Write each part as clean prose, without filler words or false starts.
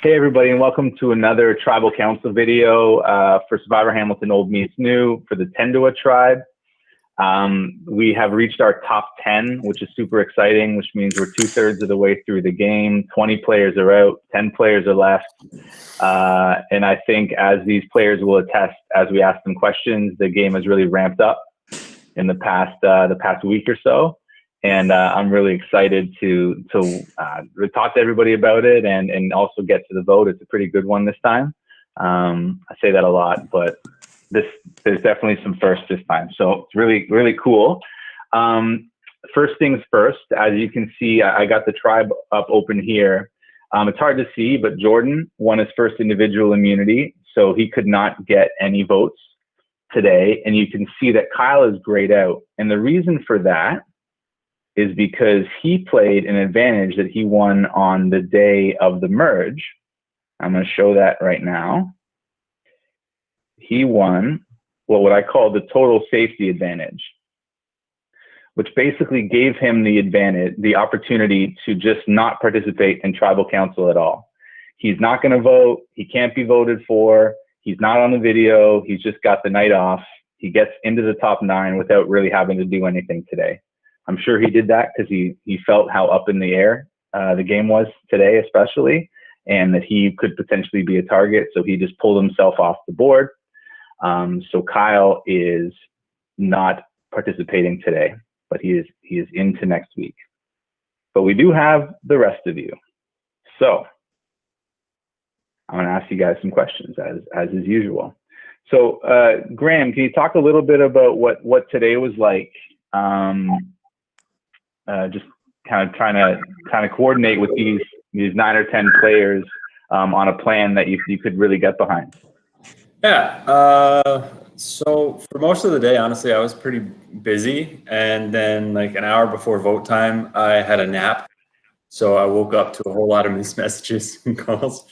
Hey everybody, and welcome to another Tribal Council video for Survivor Hamilton Old Meets New for the Tendoa tribe. We have reached our top 10, which is super exciting, which means we're 2/3 of the way through the game. 20 players are out, 10 players are left. And I think as these players will attest, as we ask them questions, the game has really ramped up in the past week or so. And I'm really excited to talk to everybody about it and also get to the vote. It's a pretty good one this time. I say that a lot, but there's definitely some firsts this time. So it's really, really cool. First things first, as you can see, I got the tribe up open here. It's hard to see, but Jordan won his first individual immunity, so he could not get any votes today. And you can see that Kyle is grayed out. And the reason for that is because he played an advantage that he won on the day of the merge. I'm going to show that right now. He won what I call the total safety advantage, which basically gave him the opportunity to just not participate in tribal council at all. He's not going to vote. He can't be voted for. He's not on the video. He's just got the night off. He gets into the top 9 without really having to do anything today. I'm sure he did that because he felt how up in the air the game was today, especially, and that he could potentially be a target. So he just pulled himself off the board. So Kyle is not participating today, but he is into next week. But we do have the rest of you. So I'm going to ask you guys some questions as is usual. So Graham, can you talk a little bit about what today was like? Just kind of trying to coordinate with these 9 or 10 players on a plan that you could really get behind. Yeah. So for most of the day, honestly, I was pretty busy. And then like an hour before vote time, I had a nap. So I woke up to a whole lot of missed messages and calls.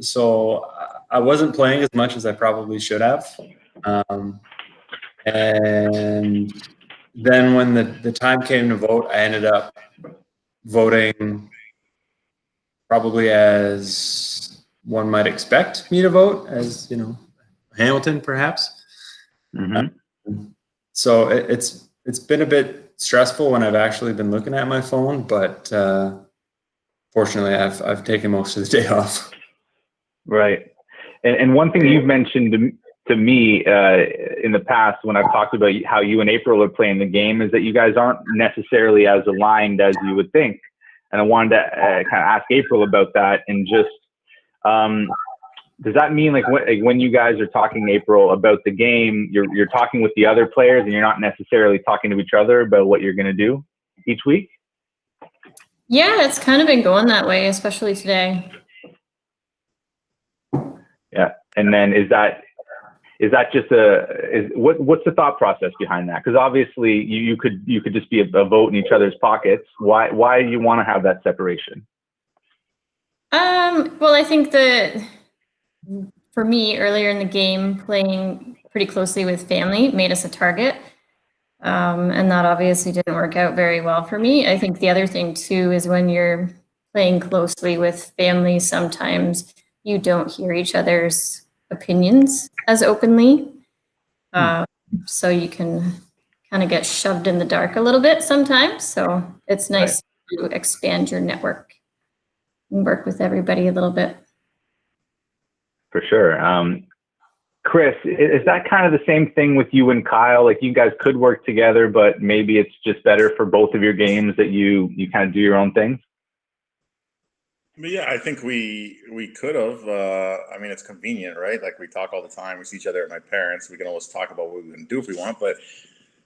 So I wasn't playing as much as I probably should have. And then when the time came to vote, I ended up voting probably as one might expect me to vote, as Hamilton perhaps. Mm-hmm. So it's been a bit stressful when I've actually been looking at my phone, but fortunately I've taken most of the day off. Right. And one thing you've mentioned to me in the past when I've talked about how you and April are playing the game is that you guys aren't necessarily as aligned as you would think. And I wanted to kind of ask April about that. And just, does that mean like when you guys are talking, April, about the game, you're talking with the other players and you're not necessarily talking to each other about what you're going to do each week? Yeah, it's kind of been going that way, especially today. Yeah. And then is that just what's the thought process behind that? Because obviously you could just be a vote in each other's pockets. Why do you want to have that separation? Well, I think that for me, earlier in the game, playing pretty closely with family made us a target. And that obviously didn't work out very well for me. I think the other thing too is when you're playing closely with family, sometimes you don't hear each other's opinions as openly. So you can kind of get shoved in the dark a little bit sometimes. So it's nice to expand your network and work with everybody a little bit. For sure. Chris, is that kind of the same thing with you and Kyle? Like you guys could work together, but maybe it's just better for both of your games that you kind of do your own thing? But yeah, I think we could have. I mean, it's convenient, right? Like we talk all the time. We see each other at my parents'. We can always talk about what we can do if we want. But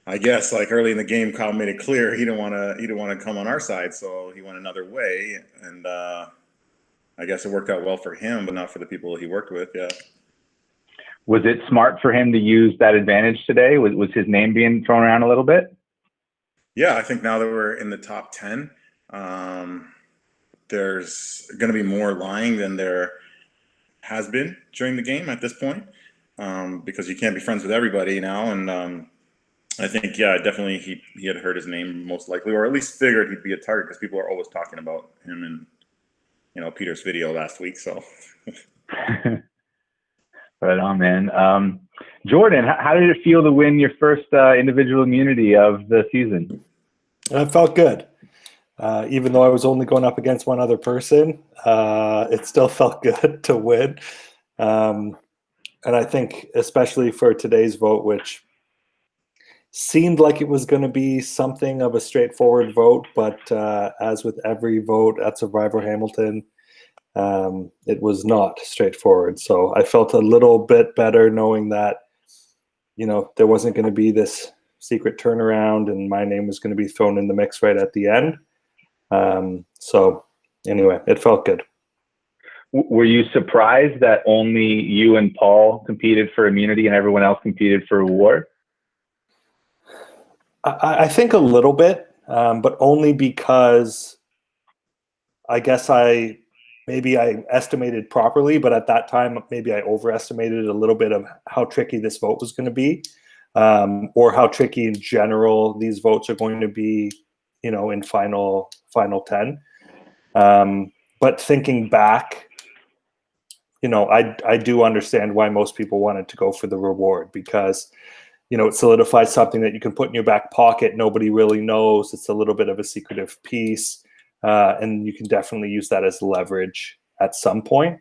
I guess like early in the game, Kyle made it clear he didn't want to come on our side, so he went another way. And I guess it worked out well for him, but not for the people he worked with. Yeah. Was it smart for him to use that advantage today? Was his name being thrown around a little bit? Yeah, I think now that we're in the top 10. There's going to be more lying than there has been during the game at this point, because you can't be friends with everybody now. And I think, yeah, definitely he had heard his name most likely, or at least figured he'd be a target because people are always talking about him Peter's video last week. So Right on, man. Jordan, how did it feel to win your first individual immunity of the season? It felt good. Even though I was only going up against one other person, it still felt good to win. And I think especially for today's vote, which seemed like it was going to be something of a straightforward vote, but as with every vote at Survivor Hamilton, it was not straightforward. So I felt a little bit better knowing that, there wasn't going to be this secret turnaround and my name was going to be thrown in the mix right at the end. So anyway, it felt good. Were you surprised that only you and Paul competed for immunity and everyone else competed for reward? I think a little bit, but only because I guess maybe I estimated properly, but at that time, maybe I overestimated a little bit of how tricky this vote was going to be, or how tricky in general these votes are going to be, in final 10. But thinking back, I do understand why most people wanted to go for the reward because, it solidifies something that you can put in your back pocket. Nobody really knows. It's a little bit of a secretive piece. And you can definitely use that as leverage at some point.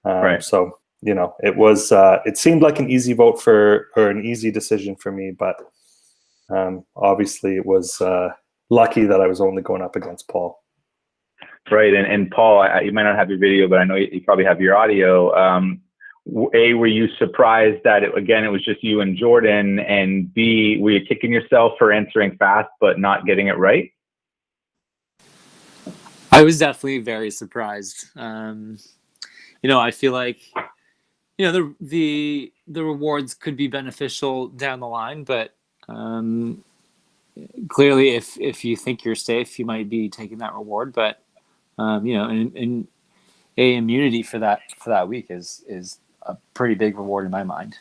Right. So, it was, it seemed like an easy vote or an easy decision for me, but obviously it was lucky that I was only going up against Paul. Right. And Paul, you might not have your video, but I know you probably have your audio. A, were you surprised that it was just you and Jordan? And B, were you kicking yourself for answering fast but not getting it right? I was definitely very surprised. I feel like, the rewards could be beneficial down the line, but clearly if you think you're safe, you might be taking that reward. But and a immunity for that week is a pretty big reward in my mind.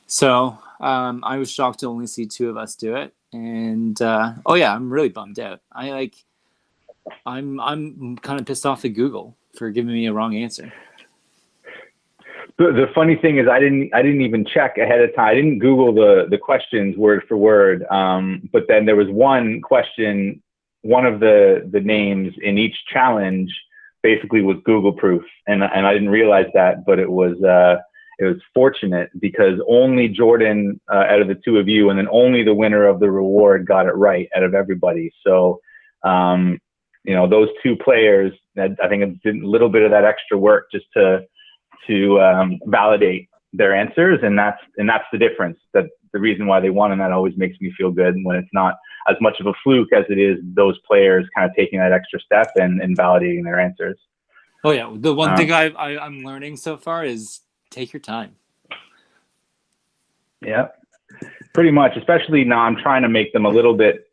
So I was shocked to only see two of us do it, and I'm really bummed out. I'm kind of pissed off at Google for giving me a wrong answer. The funny thing is I didn't even check ahead of time. I didn't Google the questions word for word. But then there was one question, one of the names in each challenge basically was Google proof. And I didn't realize that, but it was fortunate because only Jordan out of the two of you and then only the winner of the reward got it right out of everybody. So those two players, I think it did a little bit of that extra work just to validate their answers, and that's the difference. That the reason why they won, and that always makes me feel good when it's not as much of a fluke as it is those players kind of taking that extra step and validating their answers. Oh yeah, the one thing I'm learning so far is take your time. Yeah, pretty much. Especially now, I'm trying to make them a little bit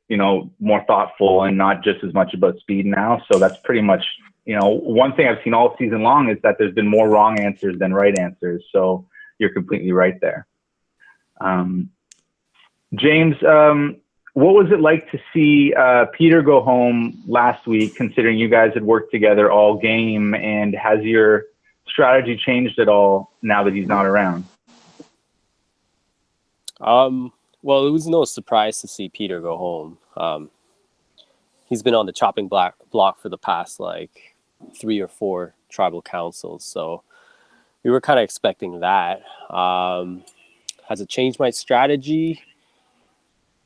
more thoughtful and not just as much about speed now. So that's pretty much, one thing I've seen all season long is that there's been more wrong answers than right answers. So you're completely right there. James, what was it like to see Peter go home last week, considering you guys had worked together all game? And has your strategy changed at all now that he's not around? Well, it was no surprise to see Peter go home. He's been on the chopping block for the past 3 or 4 tribal councils, so we were kind of expecting that. Has it changed my strategy?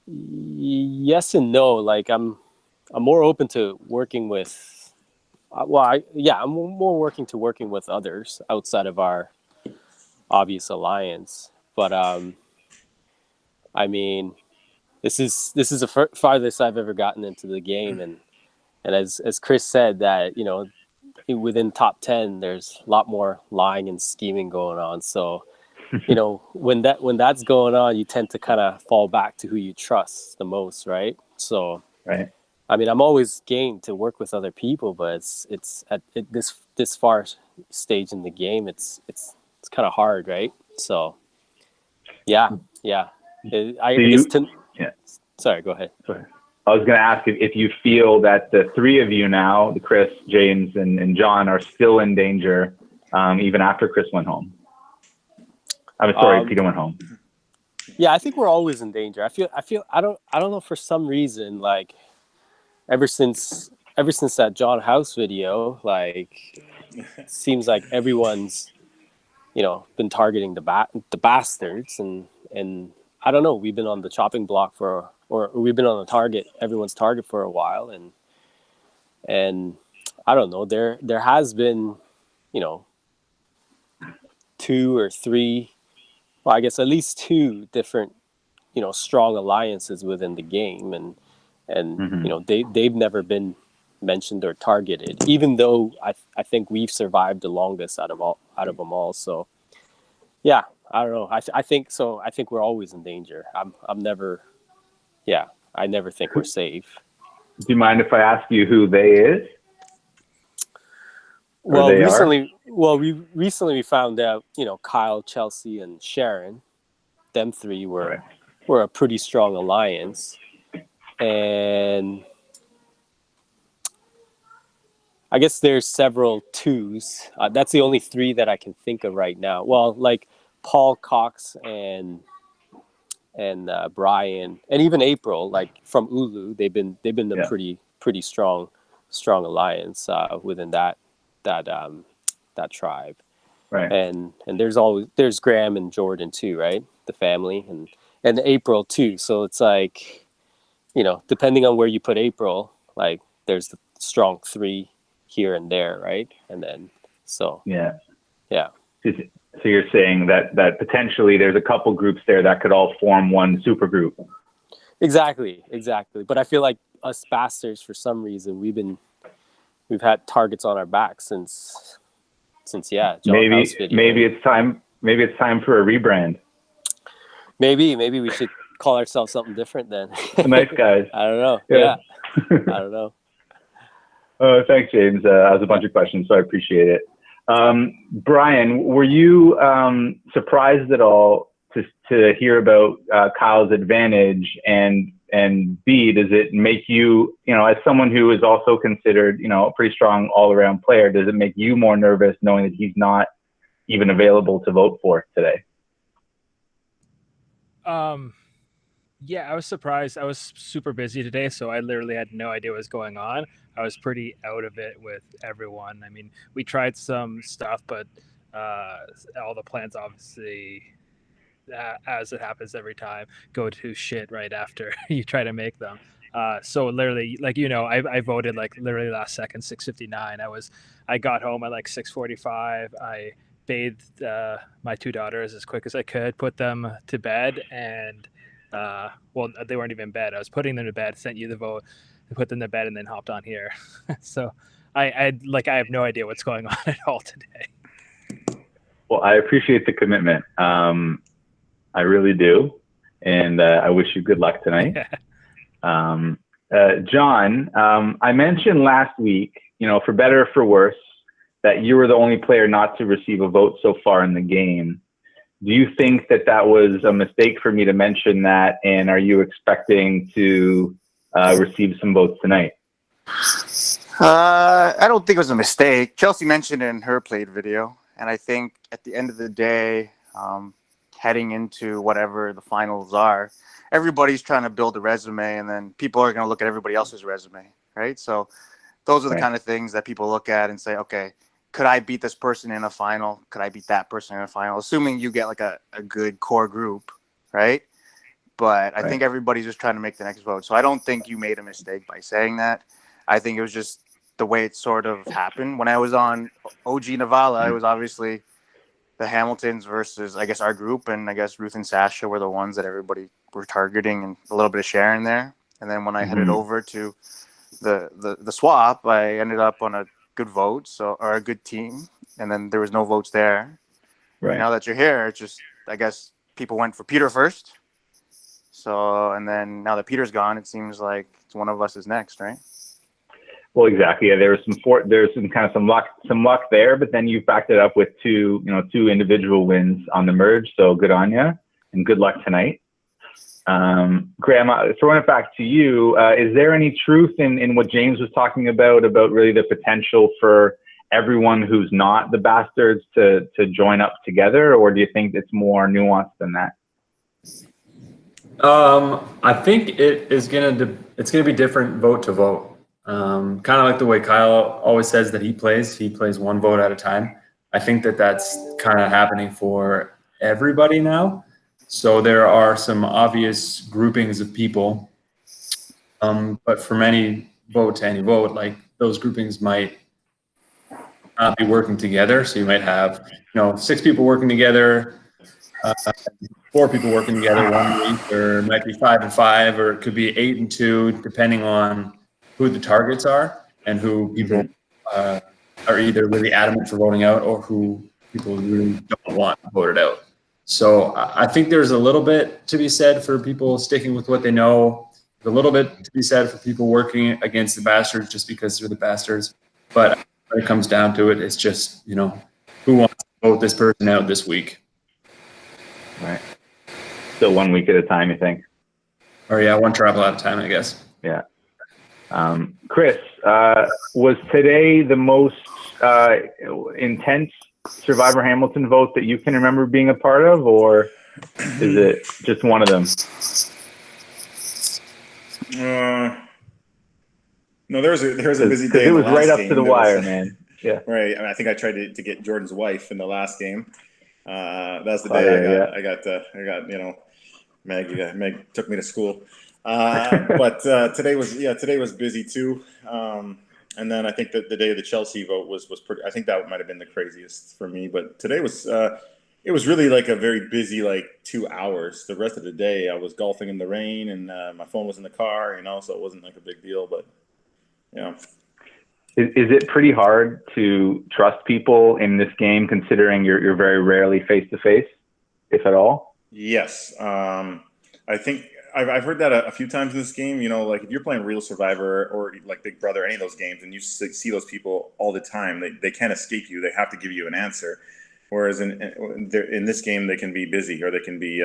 Yes and no. I'm more open to working with. I'm more working with others outside of our obvious alliance, but this is the farthest I've ever gotten into the game, and as Chris said, that within top 10, there's a lot more lying and scheming going on. So, when that's going on, you tend to kind of fall back to who you trust the most, right? So, right. I'm always game to work with other people, but it's at this far stage in the game, it's kind of hard, right? So, yeah. Sorry, go ahead. Sorry. I was going to ask if you feel that the three of you now, the Chris, James, and John, are still in danger even after Chris went home. I'm sorry, Peter went home. Yeah, I think we're always in danger. I feel I don't know, for some reason, like ever since that John House video, like it seems like everyone's, you know, been targeting the bastards, and I don't know, we've been on the chopping block or we've been on everyone's target for a while, and I don't know, there has been, you know, 2 or 3, well, I guess at least 2 different, you know, strong alliances within the game, and you know, they've never been mentioned or targeted, even though I think we've survived the longest out of them all. So yeah, I don't know. I think so. I think we're always in danger. I'm never. Yeah, I never think we're safe. Do you mind if I ask you who they is? Well, we recently found out, you know, Kyle, Chelsea, and Sharon, them 3 were a pretty strong alliance, and I guess there's several 2s. That's the only 3 that I can think of right now. Well, like Paul, Cox, and Brian, and even April, like from Ulu, they've been a pretty strong alliance within that tribe. Right. And there's Graham and Jordan too, right? The family, and April too. So it's like, you know, depending on where you put April, like there's the strong 3 here and there, right? And then so yeah. So you're saying that potentially there's a couple groups there that could all form one super group. Exactly. But I feel like us bastards, for some reason, we've had targets on our backs since John House video. Maybe it's time for a rebrand. Maybe we should call ourselves something different then. Nice guys. I don't know. Yeah. I don't know. Thanks, James. That was a bunch of questions, so I appreciate it. Brian, were you surprised at all to hear about Kyle's advantage, and B, does it make you, you know, as someone who is also considered, you know, a pretty strong all-around player, does it make you more nervous knowing that he's not even available to vote for today? Yeah, I was surprised. I was super busy today, so I literally had no idea what was going on. I was pretty out of it with everyone. I mean, we tried some stuff, but all the plans obviously, as it happens every time, go to shit right after you try to make them. So literally, like, you know, I voted like literally last second, 6:59. I got home at like 6:45. I bathed my 2 daughters as quick as I could, put them to bed, and well, they weren't even in bed. I was putting them to bed, sent you the vote, put them to bed, and then hopped on here. So I have no idea what's going on at all today. Well, I appreciate the commitment. I really do. And I wish you good luck tonight. John, I mentioned last week, you know, for better or for worse, that you were the only player not to receive a vote so far in the game. Do you think that was a mistake for me to mention that? And are you expecting to receive some votes tonight? I don't think it was a mistake. Chelsea mentioned it in her played video. And I think at the end of the day, heading into whatever the finals are, everybody's trying to build a resume, and then people are going to look at everybody else's resume, right? So those are the kind of things that people look at and say, okay, could I beat this person in a final? Could I beat that person in a final? Assuming you get like a good core group, right? But I think everybody's just trying to make the next vote. So I don't think you made a mistake by saying that. I think it was just the way it sort of happened. When I was on OG Navala, it was obviously the Hamiltons versus, I guess, our group, and I guess Ruth and Sasha were the ones that everybody were targeting, and a little bit of Sharon there. And then when I headed over to the swap, I ended up on a good vote, or a good team, and then there was no votes there. Right. Now that you're here, it's just, I guess people went for Peter first. So, and then now that Peter's gone, it seems like one of us is next, right? Well, exactly. Yeah, there's some luck there, but then you backed it up with two individual wins on the merge. So good on you, and good luck tonight. Graham, throwing it back to you, is there any truth in what James was talking about really the potential for everyone who's not the Bastards to join up together, or do you think it's more nuanced than that? I think it's gonna be different vote to vote. Kind of like the way Kyle always says that he plays one vote at a time. I think that's kind of happening for everybody now. So there are some obvious groupings of people, but from any vote to any vote, like those groupings might not be working together. So you might have, 6 people working together, 4 people working together one week, or it might be 5 and 5, or it could be 8 and 2, depending on who the targets are and who people are either really adamant for voting out or who people really don't want voted out. So I think there's a little bit to be said for people sticking with what they know, a little bit to be said for people working against the Bastards just because they're the Bastards. But when it comes down to it, it's just, who wants to vote this person out this week? Right. Still 1 week at a time, you think? Or yeah, one travel at a time, I guess. Yeah. Chris, was today the most intense Survivor Hamilton vote that you can remember being a part of, or is it just one of them? No, there was a busy day. It was right up game. to the wire, man. Yeah. Right. I mean, I think I tried to get Jordan's wife in the last game. That's the day I got Meg took me to school. But today was busy too. And then I think that the day of the Chelsea vote was pretty. I think that might have been the craziest for me. But today was it was really like a very busy 2 hours. The rest of the day I was golfing in the rain, and my phone was in the car. So it wasn't like a big deal. But yeah. Is it pretty hard to trust people in this game, considering you're very rarely face to face, if at all? Yes. I think I've heard that a few times in this game. Like if you're playing Real Survivor or like Big Brother, any of those games, and you see those people all the time, they can't escape you. They have to give you an answer. Whereas in this game, they can be busy, or they can be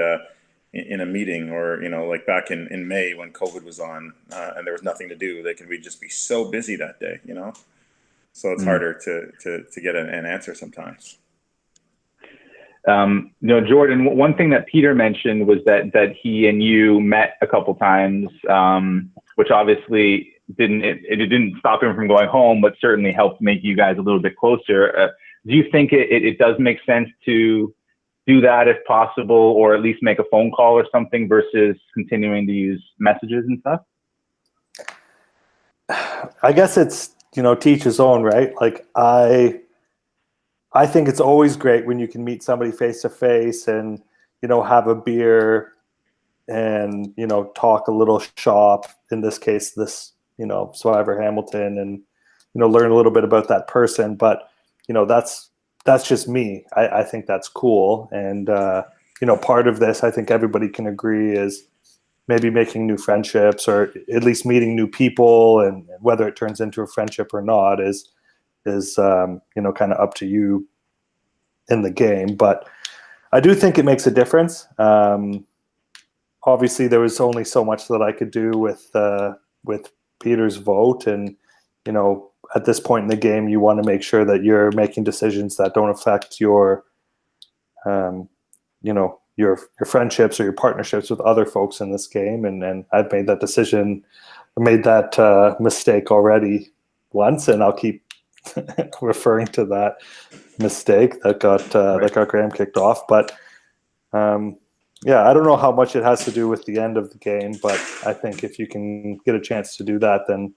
in a meeting, or like back in May when COVID was on and there was nothing to do. They can just be so busy that day. So it's harder to get an answer sometimes. Jordan, one thing that Peter mentioned was that he and you met a couple times, which obviously didn't stop him from going home, but certainly helped make you guys a little bit closer. Do you think it does make sense to do that if possible, or at least make a phone call or something versus continuing to use messages and stuff? I guess it's, teach his own, right? Like I think it's always great when you can meet somebody face to face and, have a beer and, talk a little shop, in this case, Survivor Hamilton, and, learn a little bit about that person. But, that's just me. I think that's cool. And, part of this, I think everybody can agree, is maybe making new friendships, or at least meeting new people, and whether it turns into a friendship or not is kind of up to you in the game. But I do think it makes a difference. Obviously there was only so much that I could do with Peter's vote, and at this point in the game you want to make sure that you're making decisions that don't affect your your friendships or your partnerships with other folks in this game. And I've made that decision, made that mistake already once, and I'll keep referring to that mistake that got Graham kicked off. But I don't know how much it has to do with the end of the game, but I think if you can get a chance to do that, then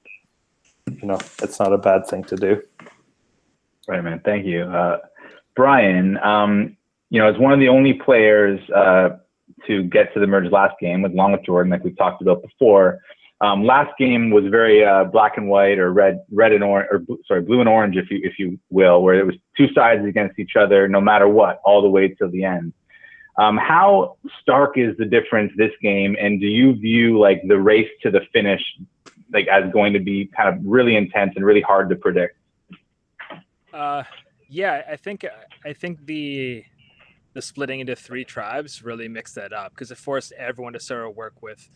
it's not a bad thing to do. Right, man. Thank you. Brian, as one of the only players to get to the merge last game, along with Jordan, like we've talked about before, last game was very black and white, or red and orange, or blue and orange, if you will, where it was two sides against each other, no matter what, all the way till the end. How stark is the difference this game, and do you view like the race to the finish like as going to be kind of really intense and really hard to predict? I think the the splitting into 3 tribes really mixed that up, because it forced everyone to sort of work with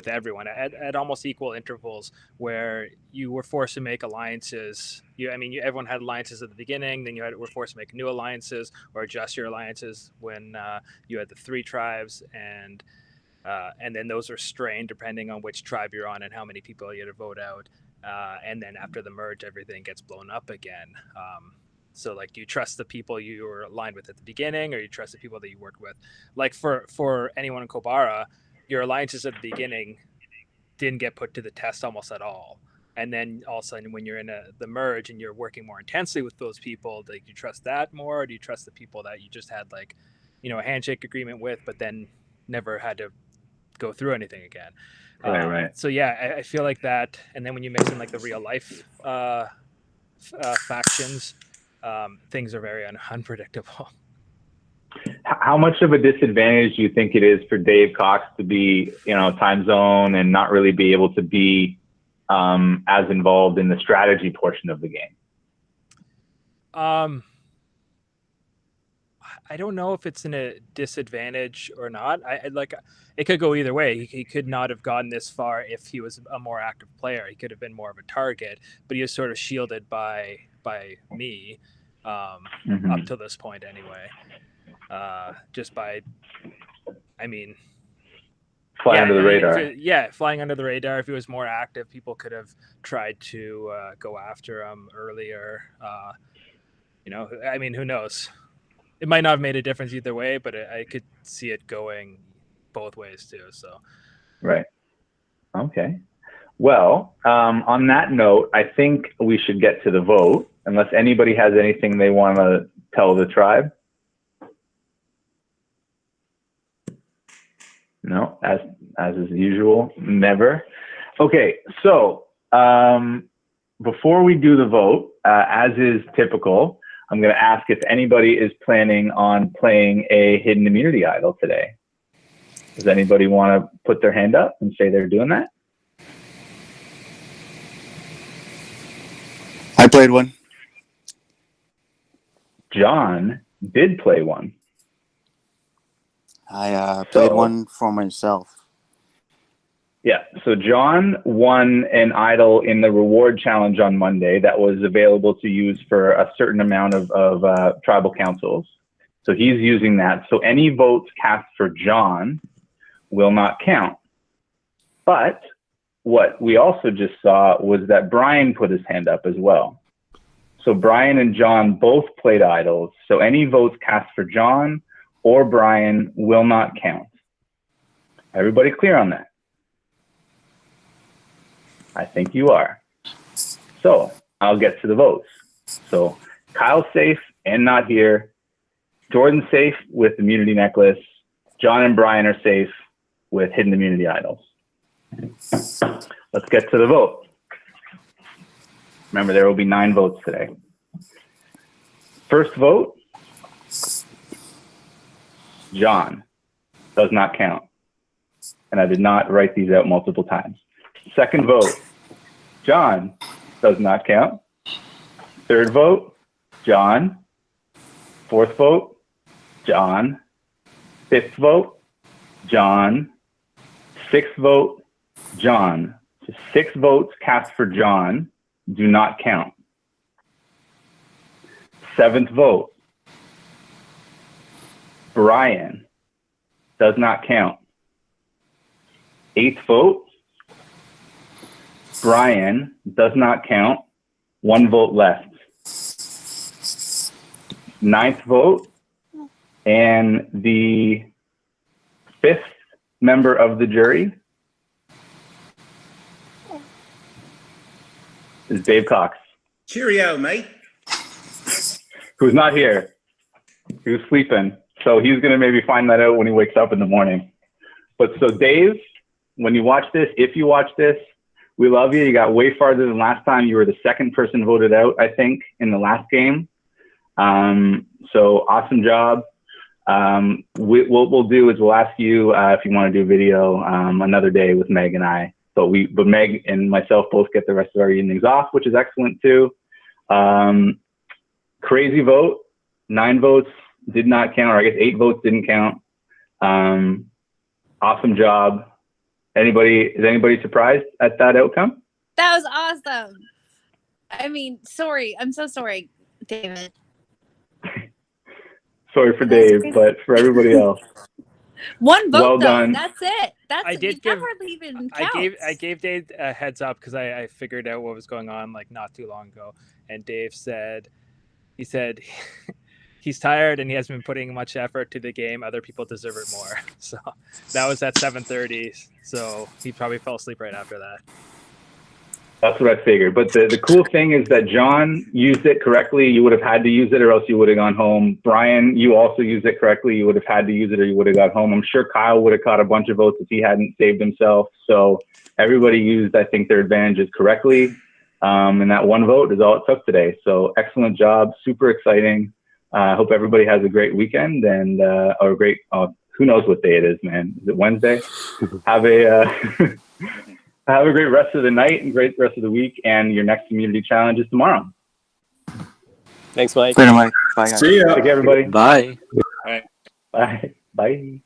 everyone at almost equal intervals, where you were forced to make alliances. Everyone had alliances at the beginning, then were forced to make new alliances or adjust your alliances when you had the 3 tribes, and then those are strained depending on which tribe you're on and how many people you had to vote out. And then after the merge, everything gets blown up again. So like, do you trust the people you were aligned with at the beginning, or you trust the people that you worked with? Like for anyone in Kobara, your alliances at the beginning didn't get put to the test almost at all. And then all of a sudden, when you're in the merge and you're working more intensely with those people, like, do you trust that more, or do you trust the people that you just had like, a handshake agreement with, but then never had to go through anything again? Right. So yeah, I feel like that. And then when you mix in like the real life factions, things are very unpredictable. How much of a disadvantage do you think it is for Dave Cox to be, time zone and not really be able to be as involved in the strategy portion of the game? I don't know if it's in a disadvantage or not. It could go either way. He could not have gotten this far if he was a more active player. He could have been more of a target, but he was sort of shielded by me up to this point anyway. Just by, flying under the radar. Flying under the radar. If he was more active, people could have tried to go after him earlier. Who knows? It might not have made a difference either way, but I could see it going both ways too. So, right. Okay. Well, on that note, I think we should get to the vote, unless anybody has anything they want to tell the tribe. No, as is usual, never. Okay, so before we do the vote, as is typical, I'm going to ask if anybody is planning on playing a hidden immunity idol today. Does anybody want to put their hand up and say they're doing that? I played one. John did play one. I played one for myself. Yeah, so John won an idol in the reward challenge on Monday that was available to use for a certain amount of tribal councils. So he's using that. So any votes cast for John will not count. But what we also just saw was that Brian put his hand up as well. So Brian and John both played idols. So any votes cast for John or Brian will not count. Everybody clear on that? I think you are. So I'll get to the votes. So Kyle's safe and not here. Jordan's safe with immunity necklace. John and Brian are safe with hidden immunity idols. Let's get to the vote. Remember, there will be 9 votes today. First vote, John, does not count. And I did not write these out multiple times. Second vote, John, does not count. Third vote, John. Fourth vote, John. Fifth vote, John. Sixth vote, John. So 6 votes cast for John do not count. 7th vote, Brian, does not count. 8th vote, Brian, does not count. 1 vote left. 9th vote, and the 5th member of the jury is Dave Cox. Cheerio, mate. Who's not here. He was sleeping. So he's going to maybe find that out when he wakes up in the morning. But so Dave, when you watch this, if you watch this, we love you. You got way farther than last time. You were the 2nd person voted out, I think, in the last game. So awesome job. What we'll do is we'll ask you if you want to do a video another day with Meg and I. But Meg and myself both get the rest of our evenings off, which is excellent too. Crazy vote, 9 votes did not count, or I guess 8 votes didn't count. Awesome job. Is anybody surprised at that outcome? That was awesome. I mean, sorry. I'm so sorry, David. Sorry for Dave, but for everybody else. One vote, Well though. done. That's it. That's I it. did You give- never even I counts. gave Dave a heads up because I figured out what was going on like not too long ago, and Dave said he's tired and he hasn't been putting much effort to the game. Other people deserve it more. So that was at 7:30. So he probably fell asleep right after that. That's what I figured. But the cool thing is that John used it correctly. You would have had to use it or else you would have gone home. Brian, you also used it correctly. You would have had to use it or you would have got home. I'm sure Kyle would have caught a bunch of votes if he hadn't saved himself. So everybody used, I think, their advantages correctly. And that one vote is all it took today. So excellent job. Super exciting. I hope everybody has a great weekend and or a great, who knows what day it is, man. Is it Wednesday? Have a great rest of the night and great rest of the week. And your next community challenge is tomorrow. Thanks, Mike. Later, Mike. Bye, guys. See ya. Take care, everybody. Bye. Bye. Bye.